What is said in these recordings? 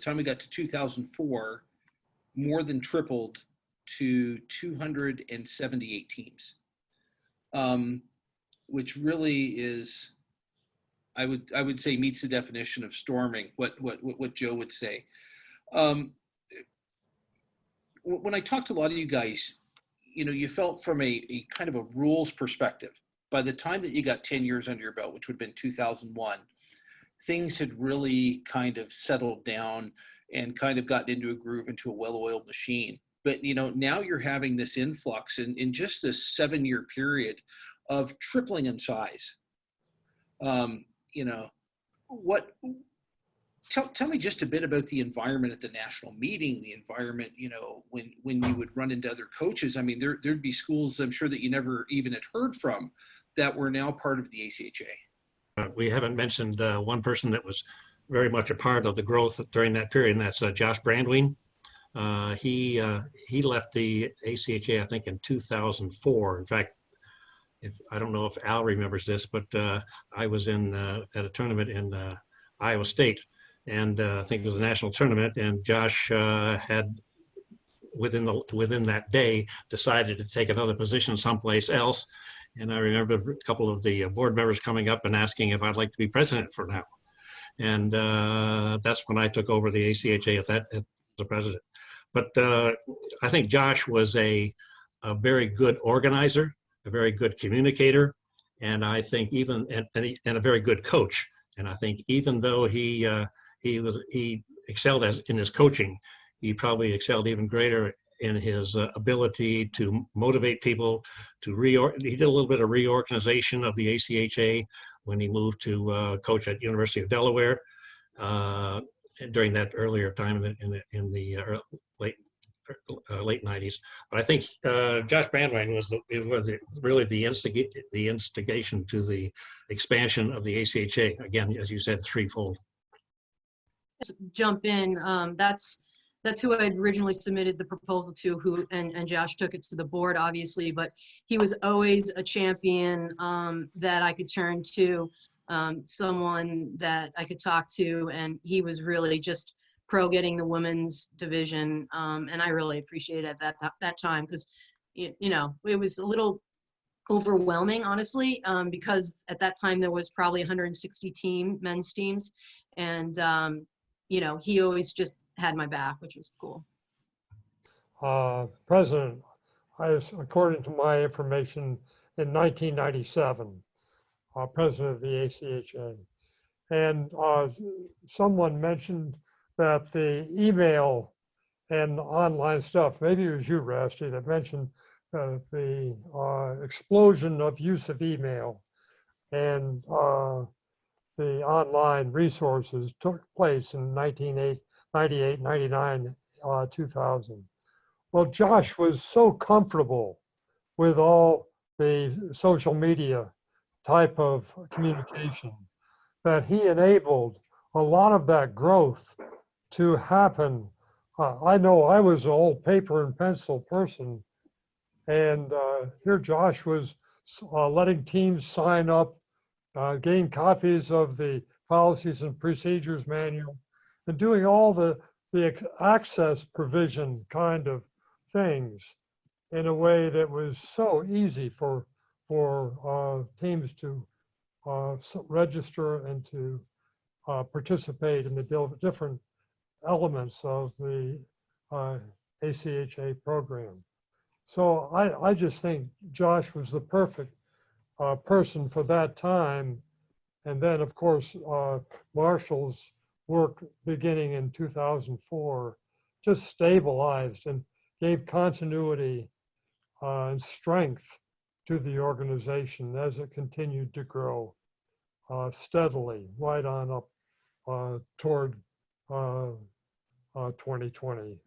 time we got to 2004, more than tripled to 278 teams, which really is, I would say, meets the definition of storming. What Joe would say. When I talked to a lot of you guys, you felt from a kind of a rules perspective, by the time that you got 10 years under your belt, which would have been 2001, things had really kind of settled down and kind of gotten into a groove, into a well-oiled machine. But, now you're having this influx in just this 7-year period of tripling in size. Tell me just a bit about the environment at the national meeting, the environment, when you would run into other coaches. I mean, there'd be schools, I'm sure, that you never even had heard from that were now part of the ACHA. We haven't mentioned one person that was very much a part of the growth during that period, and that's Josh Brandwein. He left the ACHA, I think, in 2004. In fact, I don't know if Al remembers this, but I was at a tournament in Iowa State, and I think it was a national tournament, and Josh had within that day decided to take another position someplace else. And I remember a couple of the board members coming up and asking if I'd like to be president for now. And that's when I took over the ACHA as the president. But I think Josh was a very good organizer, a very good communicator, and I think and a very good coach. And I think even though he excelled in his coaching, he probably excelled even greater in his ability to motivate people. He did a little bit of reorganization of the ACHA when he moved to coach at University of Delaware during that earlier time in the late 90s. But I think Josh Brandwein was really the instigation to the expansion of the ACHA. Again, as you said, threefold. Just jump in. That's who I originally submitted the proposal to, and Josh took it to the board, obviously, but he was always a champion that I could turn to, someone that I could talk to, and he was really just pro getting the women's division, and I really appreciated it at that time, because it was a little overwhelming, honestly, because at that time there was probably 160 men's teams, and he always just had my back, which was cool. President, according to my information, in 1997, president of the ACHA. And someone mentioned that the email and online stuff, maybe it was you, Rusty, that mentioned the explosion of use of email and the online resources took place in 1998, 99, 2000. Well, Josh was so comfortable with all the social media type of communication that he enabled a lot of that growth to happen. I know I was an old paper and pencil person, and here Josh was letting teams sign up, getting copies of the policies and procedures manual, and doing all the access provision kind of things in a way that was so easy for teams to register and to participate in the different elements of the ACHA program. So I just think Josh was the perfect person for that time. And then, of course, Marshall's work beginning in 2004 just stabilized and gave continuity and strength to the organization as it continued to grow steadily right on up toward 2020.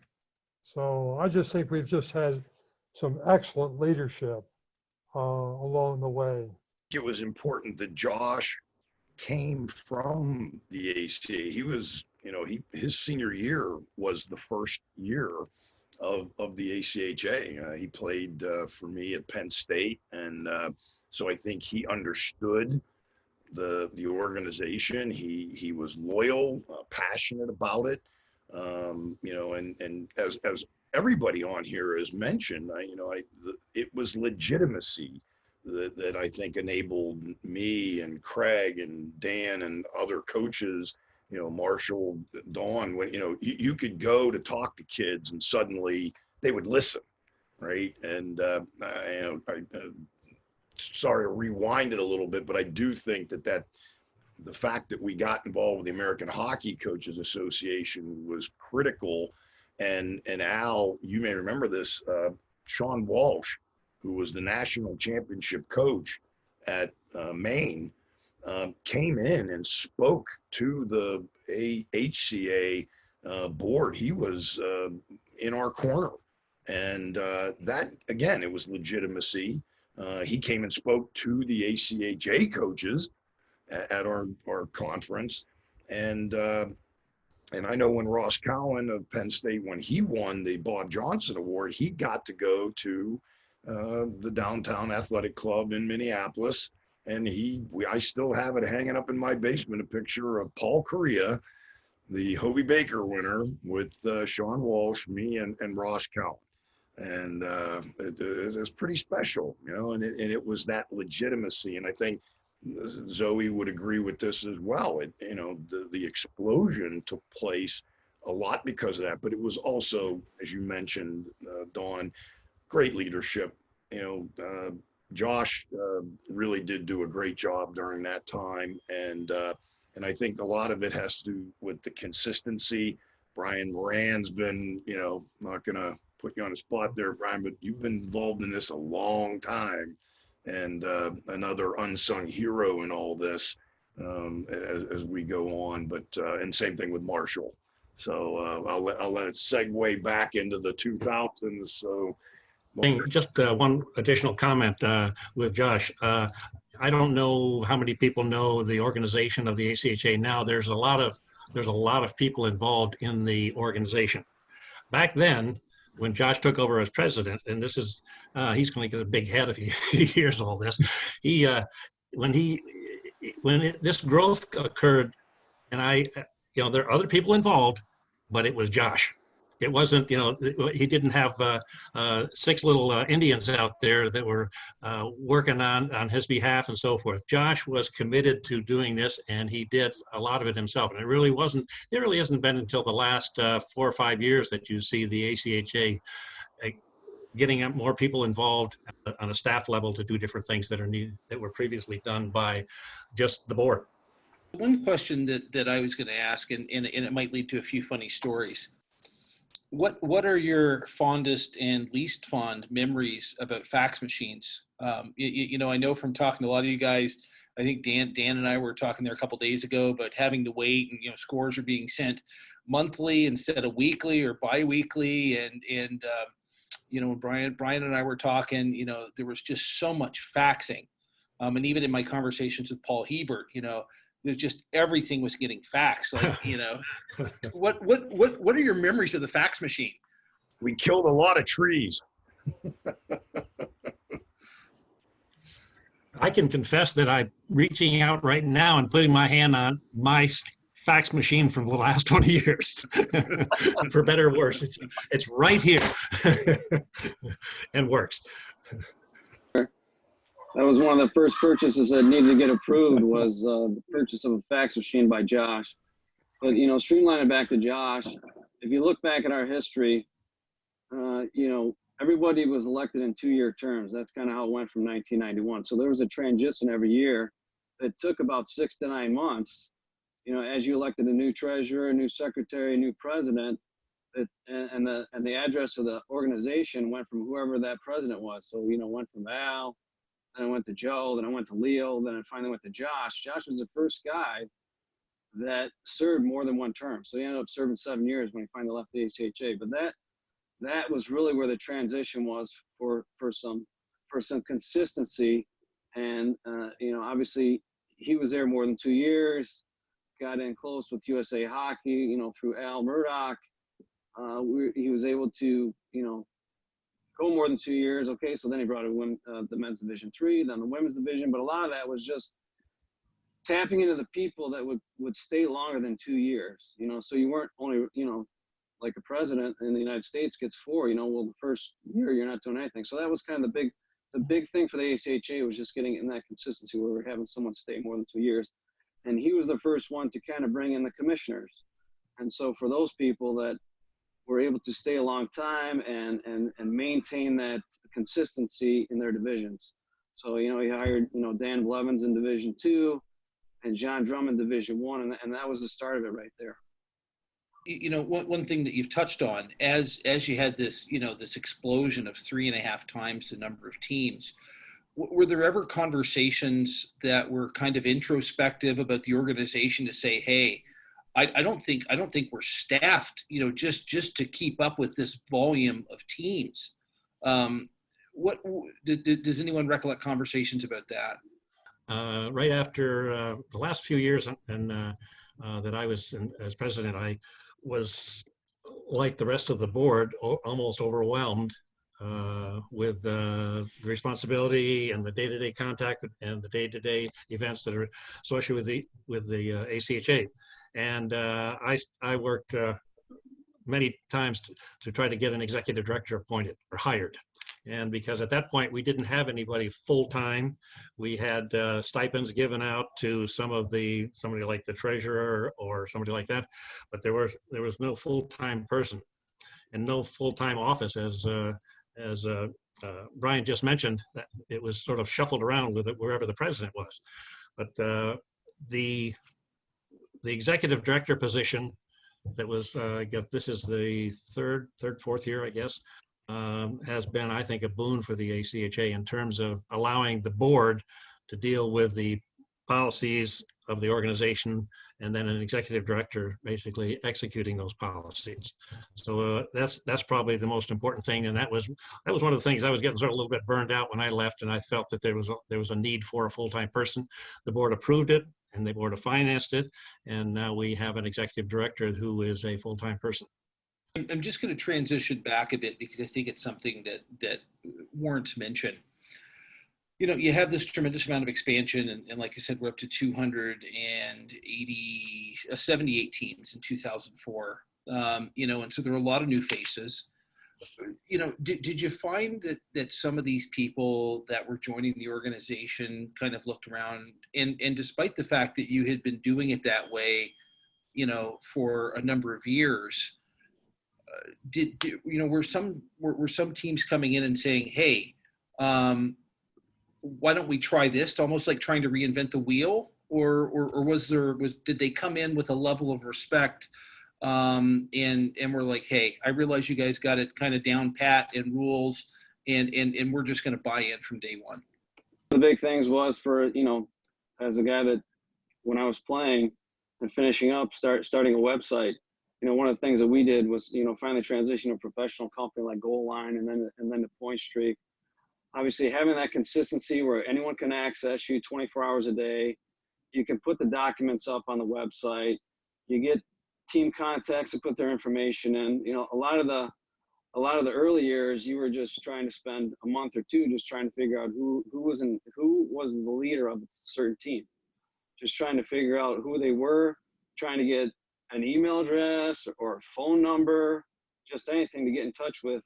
So I just think we've just had some excellent leadership along the way. It was important that Josh came from the ACA. He was, his senior year was the first year of the ACHA. He played for me at Penn State, and so I think he understood the organization. He was loyal, passionate about it. You know, and as everybody on here has mentioned, it was legitimacy that I think enabled me and Craig and Dan and other coaches, you know, Marshall, Dawn, when, you know, you could go to talk to kids and suddenly they would listen, right? And sorry to rewind it a little bit, but I do think that the fact that we got involved with the American Hockey Coaches Association was critical. And Al, you may remember this, Sean Walsh, who was the national championship coach at Maine, came in and spoke to the HCA board. He was in our corner. And that, again, it was legitimacy. He came and spoke to the ACHA coaches at our conference. And I know when Ross Cowan of Penn State, when he won the Bob Johnson Award, he got to go to the Downtown Athletic Club in Minneapolis. And I still have it hanging up in my basement, a picture of Paul Correa, the Hobie Baker winner, with Sean Walsh, me, and Ross Cowan. And it's pretty special, you know, and it was that legitimacy. And I think Zoe would agree with this as well. You know, the explosion took place a lot because of that, but it was also, as you mentioned, Dawn, great leadership. You know, Josh really did do a great job during that time, and I think a lot of it has to do with the consistency. Brian Moran's been, you know, not gonna put you on the spot there, Brian, but you've been involved in this a long time, and another unsung hero in all this as we go on. But and same thing with Marshall. So I'll let it segue back into the 2000s. So just one additional comment with Josh. I don't know how many people know the organization of the ACHA now. There's a lot of people involved in the organization. Back then, when Josh took over as president, and this is, he's going to get a big head if he hears all this. When this growth occurred, and you know, there are other people involved, but it was Josh. It wasn't, you know, he didn't have 6 little Indians out there that were working on his behalf and so forth. Josh was committed to doing this, and he did a lot of it himself. And it really hasn't been until the last 4 or 5 years that you see the ACHA getting more people involved on a staff level to do different things that are needed, that were previously done by just the board. One question that I was going to ask, and it might lead to a few funny stories. What are your fondest and least fond memories about fax machines? You know, I know from talking to a lot of you guys, I think Dan and I were talking there a couple of days ago about having to wait, and, you know, scores are being sent monthly instead of weekly or biweekly. And you know, Brian and I were talking, you know, there was just so much faxing. And even in my conversations with Paul Hebert, you know, there's just everything was getting faxed. Like, you know, what are your memories of the fax machine? We killed a lot of trees. I can confess that I'm reaching out right now and putting my hand on my fax machine from the last 20 years. For better or worse, it's right here and works. That was one of the first purchases that needed to get approved, was the purchase of a fax machine by Josh. But, you know, streamlining back to Josh, if you look back at our history, you know, everybody was elected in 2-year terms. That's kind of how it went from 1991. So there was a transition every year that took about 6 to 9 months. You know, as you elected a new treasurer, a new secretary, a new president, and the address of the organization went from whoever that president was. So, you know, went from Al, then I went to Joe, then I went to Leo, then I finally went to Josh. Josh was the first guy that served more than 1 term. So he ended up serving 7 years when he finally left the ACHA. But that was really where the transition was for some consistency. And you know, obviously he was there more than 2 years, got in close with USA Hockey, you know, through Al Murdoch. He was able to, you know, go more than 2 years. Okay, so then he brought in the men's division 3, then the women's division. But a lot of that was just tapping into the people that would stay longer than 2 years. You know, so you weren't only, you know, like a president in the United States gets 4, well, the first year you're not doing anything. So that was kind of the big thing for the ACHA was just getting in that consistency where we're having someone stay more than 2 years. And he was the first one to kind of bring in the commissioners. And so for those people that were able to stay a long time and maintain that consistency in their divisions. So, he hired, Dan Blevins in Division 2 and John Drum in Division 1. And that was the start of it right there. One thing that you've touched on, as you had this, this explosion of 3.5 times the number of teams, were there ever conversations that were kind of introspective about the organization to say, hey, I don't think we're staffed, just to keep up with this volume of teams. Does anyone recollect conversations about that? Right after the last few years and that I was as president, I was, like the rest of the board, almost overwhelmed with the responsibility and the day-to-day contact and the day-to-day events that are associated with the ACHA. And I worked many times to try to get an executive director appointed or hired. And because at that point we didn't have anybody full-time, we had stipends given out to somebody like the treasurer or somebody like that, but there was no full-time person and no full-time office, as Brian just mentioned. That it was sort of shuffled around with it wherever the president was. But the executive director position that was, I guess this is the fourth year, I guess, has been, I think, a boon for the ACHA in terms of allowing the board to deal with the policies of the organization and then an executive director basically executing those policies. So that's probably the most important thing. And that was one of the things I was getting sort of a little bit burned out when I left, and I felt that there was a need for a full-time person. The board approved it and the board financed it. And now we have an executive director who is a full-time person. I'm just going to transition back a bit because I think it's something that warrants mention. You have this tremendous amount of expansion, and like I said, we're up to 78 teams in 2004. And so there are a lot of new faces. Did you find that some of these people that were joining the organization kind of looked around, and despite the fact that you had been doing it that way, for a number of years, were some teams coming in and saying, hey, why don't we try this, almost like trying to reinvent the wheel, or did they come in with a level of respect, and we're like, hey, I realize you guys got it kind of down pat and rules, and we're just going to buy in from day one? The big things was for, as a guy that when I was playing and finishing up, starting a website, one of the things that we did was, finally transition to a professional company like Goal Line and then the Point Streak. Obviously, having that consistency where anyone can access you 24 hours a day, you can put the documents up on the website, you get team contacts to put their information in. A lot of the early years, you were just trying to spend a month or two just trying to figure out who was the leader of a certain team, just trying to figure out who they were, trying to get an email address or a phone number, just anything to get in touch with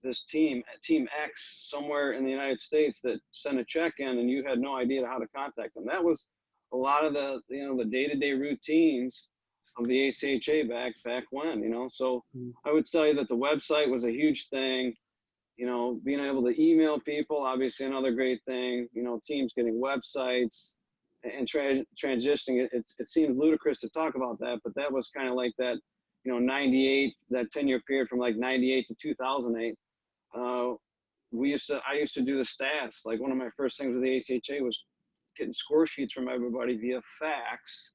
this team X somewhere in the United States that sent a check in and you had no idea how to contact them. That was a lot of the the day-to-day routines of the ACHA back when, so I would tell you that the website was a huge thing. Being able to email people, obviously another great thing, teams getting websites and transitioning. It seems ludicrous to talk about that, but that was kind of like that, 98, that 10-year period from like 98 to 2008. I used to do the stats. Like one of my first things with the ACHA was getting score sheets from everybody via fax,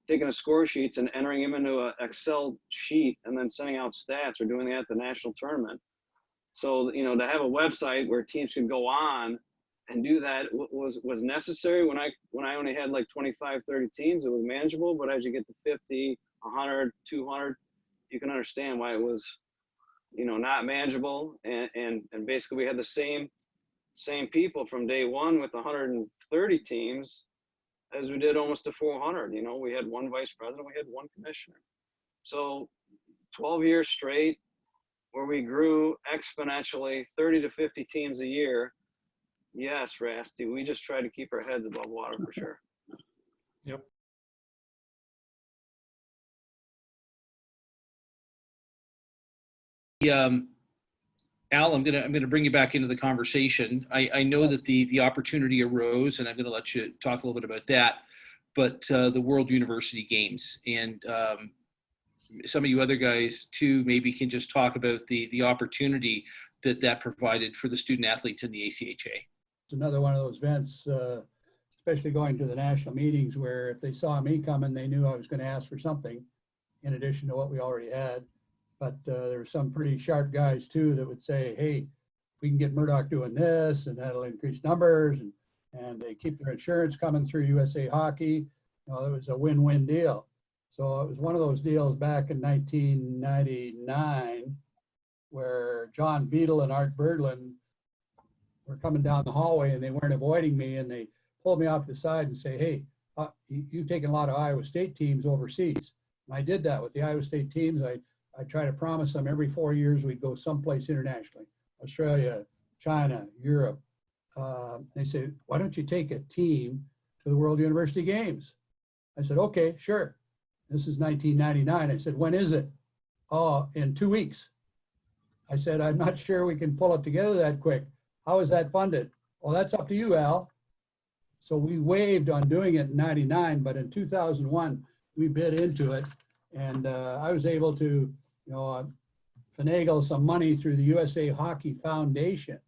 taking the score sheets and entering them into an Excel sheet and then sending out stats or doing that at the national tournament. So, to have a website where teams could go on and do that was necessary. When I only had like 25, 30 teams, it was manageable. But as you get to 50, 100, 200, you can understand why it was, not manageable. And basically we had the same people from day one with 130 teams as we did almost to 400. We had one vice president, we had one commissioner. So 12 years straight where we grew exponentially 30 to 50 teams a year. Yes, Rusty, we just try to keep our heads above water for sure. Yep. Al, I'm gonna bring you back into the conversation. I know that the opportunity arose, and I'm gonna let you talk a little bit about that. But the World University Games, and some of you other guys too, maybe can just talk about the opportunity that provided for the student athletes in the ACHA. It's another one of those events, especially going to the national meetings, where if they saw me coming, they knew I was going to ask for something in addition to what we already had. But there were some pretty sharp guys too that would say, hey, we can get Murdoch doing this and that'll increase numbers, and they keep their insurance coming through USA Hockey. You know, it was a win-win deal. So it was one of those deals back in 1999 where John Beadle and Art Birdland were coming down the hallway and they weren't avoiding me, and they pulled me off to the side and say, hey, you've taken a lot of Iowa State teams overseas. And I did that with the Iowa State teams. I try to promise them every 4 years we'd go someplace internationally, Australia, China, Europe. They say, why don't you take a team to the World University Games? I said, okay, sure. This is 1999. I said, when is it? Oh, in 2 weeks. I said, I'm not sure we can pull it together that quick. How is that funded? Well, that's up to you, Al. So we waived on doing it in 99, but in 2001, we bid into it. And I was able to, finagle some money through the USA Hockey Foundation.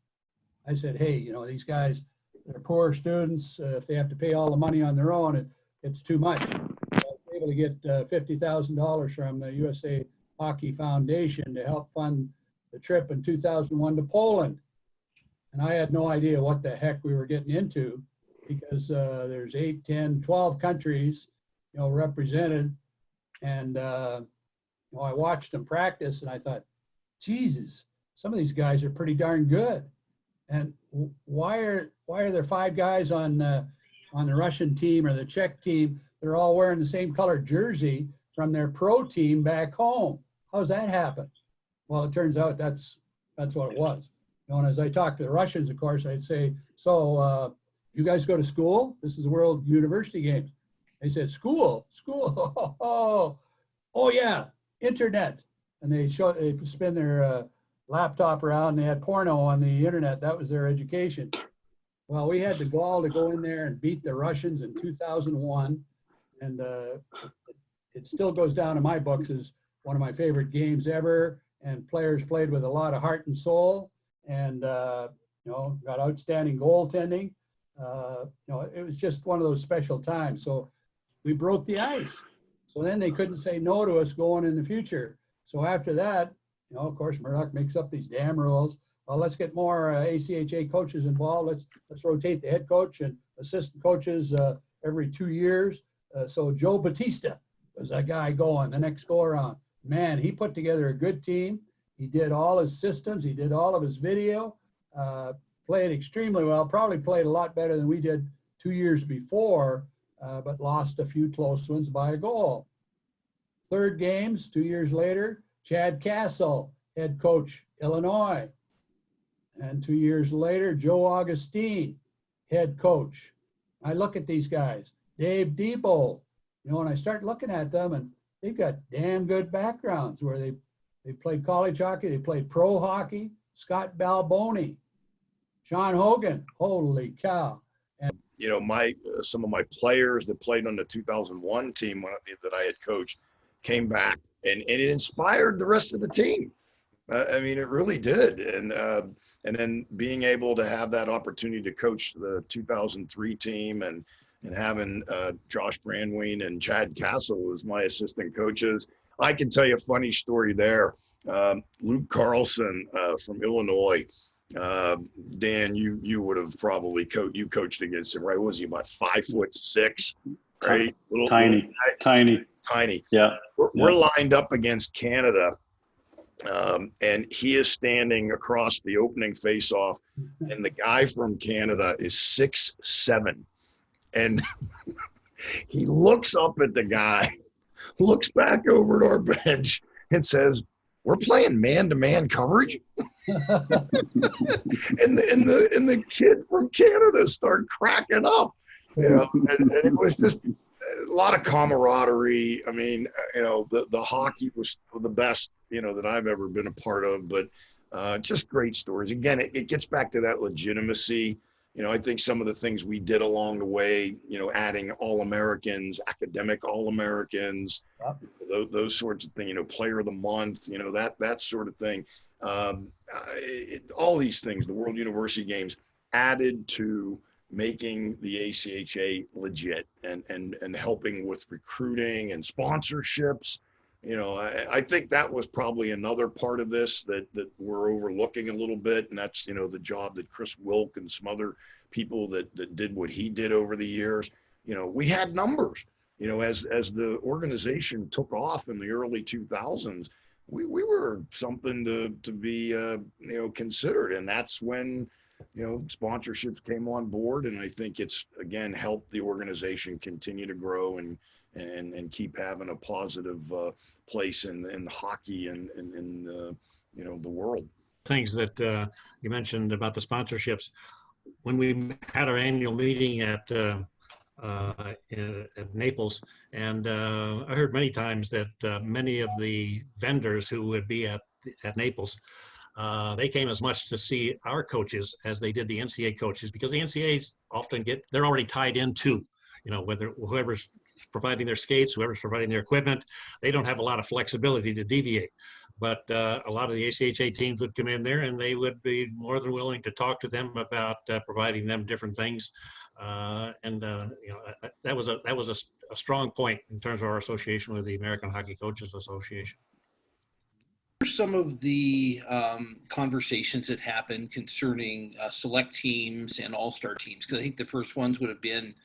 I said, hey, these guys, they're poor students. If they have to pay all the money on their own, it's too much. So I was able to get $50,000 from the USA Hockey Foundation to help fund the trip in 2001 to Poland. And I had no idea what the heck we were getting into, because there's 8, 10, 12 countries, represented. And I watched them practice and I thought, Jesus, some of these guys are pretty darn good. And why are there 5 guys on the Russian team or the Czech team? They're all wearing the same colored jersey from their pro team back home. How's that happen? Well, it turns out that's what it was. And as I talked to the Russians, of course, I'd say, so you guys go to school? This is the World University Games. They said, school? Oh yeah, internet. And they spin their laptop around and they had porno on the internet. That was their education. Well, we had the gall to go in there and beat the Russians in 2001. And it still goes down in my books as one of my favorite games ever. And players played with a lot of heart and soul, and got outstanding goaltending. It was just one of those special times. So we broke the ice. So then they couldn't say no to us going in the future. So after that, of course, Murdoch makes up these damn rules. Well, let's get more ACHA coaches involved. Let's rotate the head coach and assistant coaches every 2 years. So Joe Batista was that guy going the next go around. Man, he put together a good team. He did all his systems. He did all of his video, played extremely well, probably played a lot better than we did 2 years before, but lost a few close ones by a goal. Third games, 2 years later, Chad Castle, head coach, Illinois. And 2 years later, Joe Augustine, head coach. I look at these guys, Dave Debo, and I start looking at them, and they've got damn good backgrounds where they played college hockey, they played pro hockey. Scott Balboni, Sean Hogan, holy cow. And some of my players that played on the 2001 team that I had coached came back, and it inspired the rest of the team. It really did. And then being able to have that opportunity to coach the 2003 team and having Josh Brandwein and Chad Castle as my assistant coaches. I can tell you a funny story there. Luke Carlson from Illinois. Dan, you would have probably coached against him, right? What was he, about 5'6", right? Tiny. Yeah. We're lined up against Canada. And he is standing across the opening face-off, and the guy from Canada is 6'7". And he looks up at the guy, looks back over at our bench, and says, "We're playing man-to-man coverage," and the kid from Canada started cracking up. And it was just a lot of camaraderie. I mean, the hockey was the best, that I've ever been a part of, but just great stories. Again, it gets back to that legitimacy. I think some of the things we did along the way, adding All-Americans, academic All-Americans, those sorts of things, player of the month, that sort of thing. All these things, the World University Games, added to making the ACHA legit and helping with recruiting and sponsorships. I think that was probably another part of this that we're overlooking a little bit, and that's the job that Chris Wilk and some other people that did what he did over the years. We had numbers. As the organization took off in the early 2000s, we were something to be considered, and that's when sponsorships came on board, and I think it's again helped the organization continue to grow and keep having a positive place in hockey and in the world. Things that you mentioned about the sponsorships, when we had our annual meeting at Naples, and I heard many times that many of the vendors who would be at Naples, they came as much to see our coaches as they did the NCAA coaches, because the NCAAs often they're already tied into, whether whoever's providing their skates, whoever's providing their equipment, they don't have a lot of flexibility to deviate. But a lot of the ACHA teams would come in there, and they would be more than willing to talk to them about providing them different things. That was a strong point in terms of our association with the American Hockey Coaches Association. Some of the conversations that happened concerning select teams and all-star teams, because I think the first ones would have been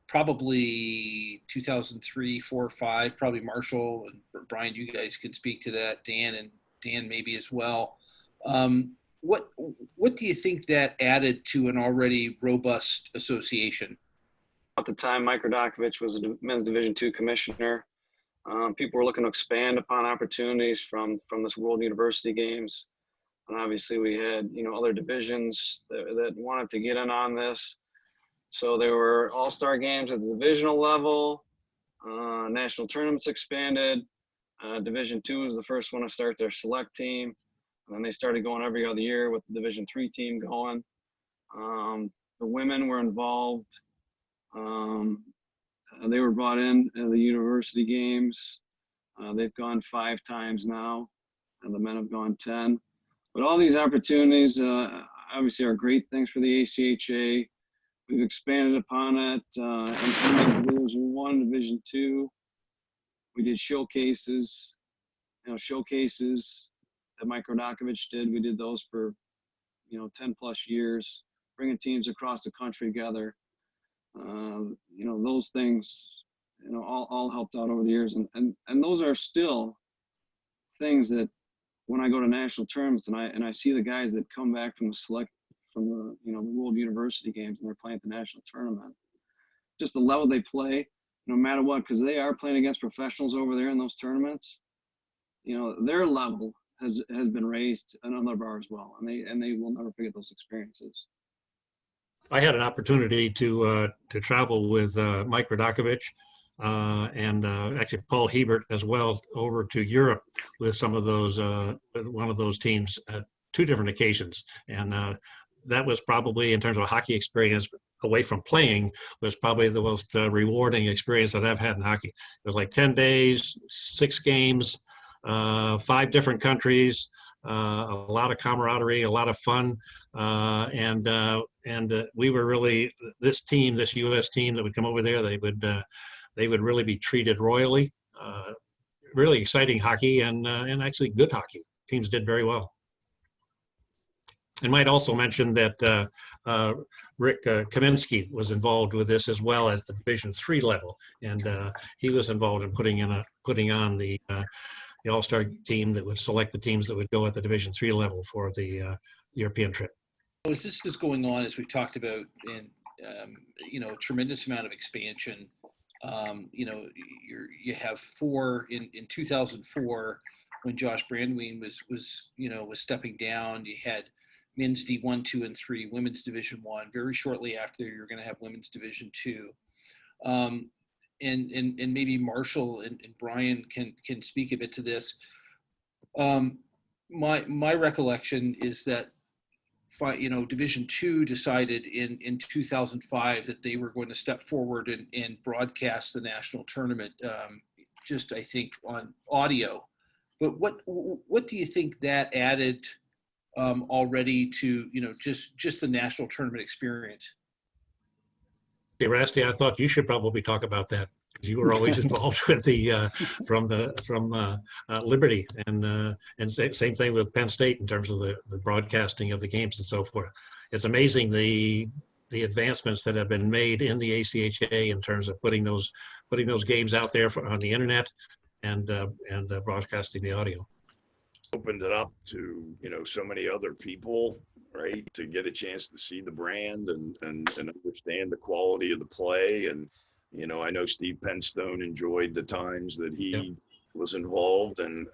probably 2003, 4, 5, probably Marshall and Brian, you guys can speak to that, Dan maybe as well. What do you think that added to an already robust association? At the time, Mike Radokovich was a men's Division II commissioner. People were looking to expand upon opportunities from this World University Games. And obviously we had, other divisions that wanted to get in on this. So there were all-star games at the divisional level, national tournaments expanded. Division II was the first one to start their select team. And then they started going every other year with the Division III team going. The women were involved. They were brought in at the university games. They've gone 5 times now, and the men have gone 10. But all these opportunities obviously are great things for the ACHA. We've expanded upon it in Division I, Division II. We did showcases, showcases that Mike Radokovich did. We did those for, 10 plus years, bringing teams across the country together. Those things, all helped out over the years. And those are still things that when I go to national tournaments and I see the guys that come back from the World University Games, and they're playing at the national tournament, just the level they play, no matter what, because they are playing against professionals over there in those tournaments, their level has been raised another bar as well. And they will never forget those experiences. I had an opportunity to travel with Mike Radokovich and actually Paul Hebert as well over to Europe with some of those, with one of those teams at 2 different occasions. And that was probably, in terms of a hockey experience away from playing, was probably the most rewarding experience that I've had in hockey. It was like 10 days, 6 games, 5 different countries, a lot of camaraderie, a lot of fun, and we were really, this U.S. team that would come over there, they would really be treated royally. Really exciting hockey and actually good hockey. Teams did very well. I might also mention that Rick Kaminsky was involved with this as well as the Division III level, and he was involved in putting on the All-Star team that would select the teams that would go at the Division III level for the European trip. As this is going on, as we've talked about, in a tremendous amount of expansion. You have 4 in 2004. when Josh Brandwein was stepping down. You had men's D1, 2, and 3, women's Division 1. Very shortly after, you're going to have women's Division 2. And maybe Marshall and Brian can speak a bit to this. My recollection is that Division 2 decided in 2005 that they were going to step forward and broadcast the national tournament, just I think on audio. But what do you think that added already to just the national tournament experience? Hey, Rusty, I thought you should probably talk about that, because you were always involved with the from Liberty, and same thing with Penn State in terms of the broadcasting of the games and so forth. It's amazing the advancements that have been made in the ACHA in terms of putting those games out there on the internet and broadcasting the audio. Opened it up to so many other people, right, to get a chance to see the brand and understand the quality of the play. And I know Steve Penstone enjoyed the times that he was involved, and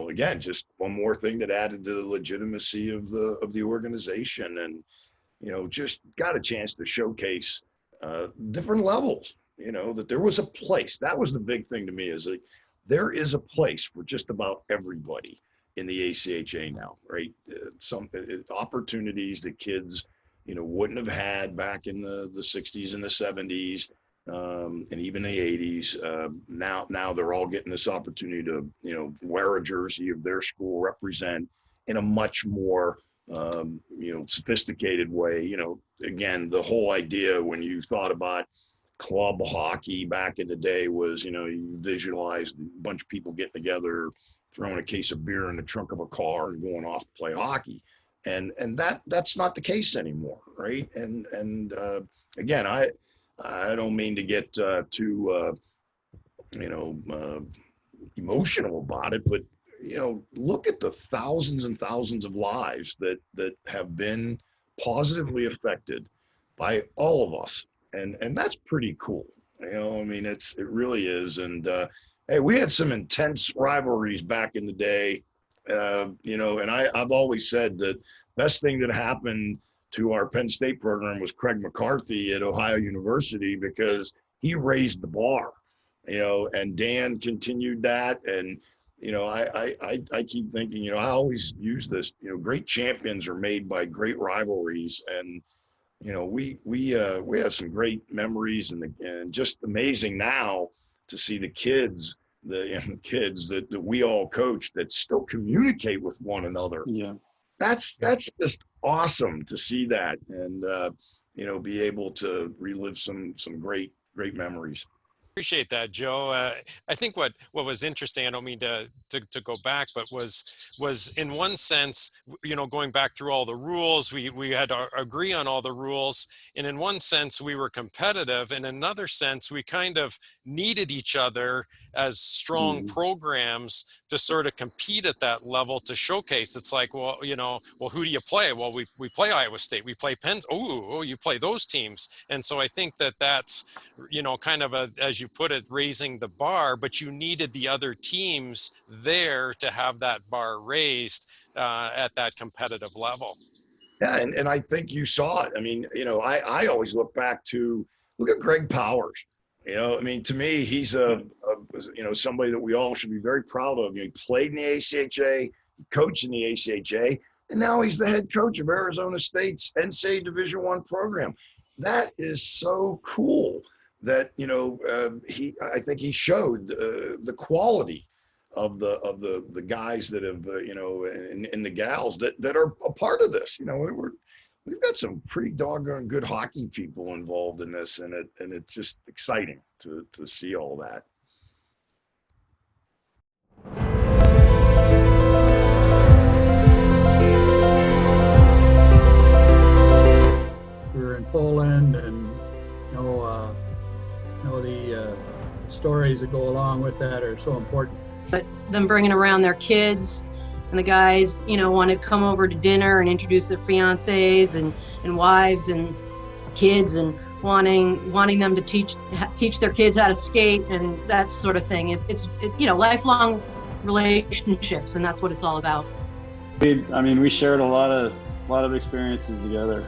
again, just one more thing that added to the legitimacy of the organization, and just got a chance to showcase different levels. That there was a place. That was the big thing to me, is like, there is a place for just about everybody in the ACHA now, right? Some opportunities that kids, wouldn't have had back in the 60s and the 70s, and even the 80s. Now they're all getting this opportunity to, wear a jersey of their school, represent in a much more, sophisticated way. Again, the whole idea when you thought about club hockey back in the day was, you visualized a bunch of people getting together, throwing a case of beer in the trunk of a car and going off to play hockey. And that's not the case anymore, right? And again, I don't mean to get too emotional about it, but look at the thousands and thousands of lives that have been positively affected by all of us. And that's pretty cool. It really is. And hey, we had some intense rivalries back in the day, and I've always said that best thing that happened to our Penn State program was Craig McCarthy at Ohio University, because he raised the bar, and Dan continued that. And, I keep thinking, I always use this, great champions are made by great rivalries. And, we have some great memories, and just amazing now to see the kids, that we all coach that still communicate with one another. Yeah. That's just awesome to see that, and be able to relive some great memories. Appreciate that, Joe. I think what was interesting, I don't mean to go back, but was in one sense, going back through all the rules, we had to agree on all the rules. And in one sense, we were competitive. In another sense, we kind of needed each other as strong programs to sort of compete at that level, to showcase. It's like, well, who do you play? Well, we play Iowa State, we play Penn. Oh, you play those teams. And so I think that's, kind of as you put it, raising the bar, but you needed the other teams there to have that bar raised at that competitive level. Yeah, and I think you saw it. I mean, I always look at Greg Powers. To me, he's somebody that we all should be very proud of. He played in the ACHA, he coached in the ACHA, and now he's the head coach of Arizona State's NCAA Division I program. That is so cool that, I think he showed the quality of the guys that have, and the gals that are a part of this. We've got some pretty doggone good hockey people involved in this, and it's just exciting to see all that. We were in Poland, and the stories that go along with that are so important. But them bringing around their kids, and the guys, want to come over to dinner and introduce their fiancés and wives and kids, and wanting them to teach their kids how to skate and that sort of thing. It's lifelong relationships, and that's what it's all about. I mean, we shared a lot of experiences together.